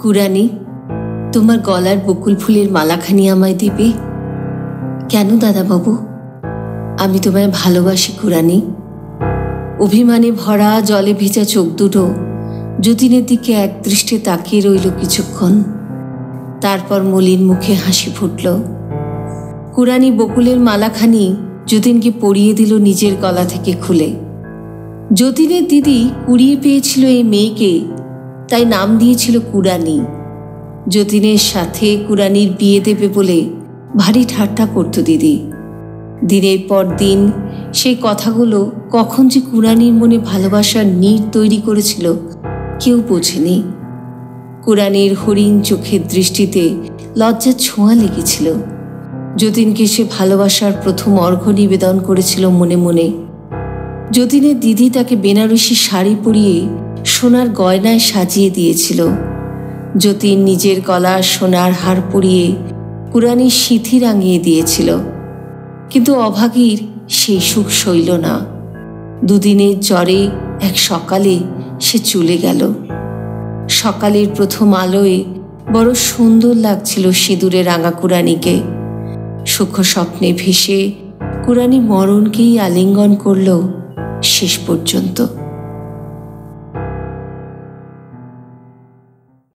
কুরানি, তোমার গলার বকুল ফুলের মালাখানি আমায় দিবে? কেন দাদাবাবু? আমি তোমায় ভালোবাসি কুরানি। অভিমানে ভরা জলে ভেজা চোখ দুটো যতীনের দিকে একদৃষ্টে তাকিয়ে রইল কিছুক্ষণ। তারপর মলিন মুখে হাসি ফুটল। কুরানি বকুলের মালাখানি যতীনকে পরিয়ে দিল নিজের গলা থেকে খুলে। যতীনের দিদি কুড়িয়ে পেয়েছিল এই মেয়েকে, তাই নাম দিয়েছিল কুরানি। যতীনের সাথে কুরানির বিয়ে দেবে বলে ভারী ঠাট্টা করত দিদি। দিনের পর দিন সেই কথাগুলো কখন যে কুরানির মনে ভালোবাসার নীড় তৈরি করেছিল কেউ বোঝেনি। কুরানির হরিণ চোখের দৃষ্টিতে লজ্জার ছোঁয়া লেগেছিল। যতীনকে সে ভালোবাসার প্রথম অর্ঘ্য নিবেদন করেছিল মনে মনে। যতীনের দিদি তাকে বেনারসি শাড়ি পরিয়ে সোনার গয়নায় সাজিয়ে দিয়েছিল। যতীন নিজের গলার সোনার হার পরিয়ে কুরানির সিঁথি রাঙিয়ে দিয়েছিল। কিন্তু অভাগীর সেই সুখ সইল না। দুদিনের জ্বরে এক সকালে সে চলে গেল। সকালের প্রথম আলোয় বড় সুন্দর লাগছিল সিঁদুরে রাঙা কুরানিকে। সূক্ষ্ম স্বপ্নে ভেসে কুরানি মরণকেই আলিঙ্গন করল শেষ পর্যন্ত।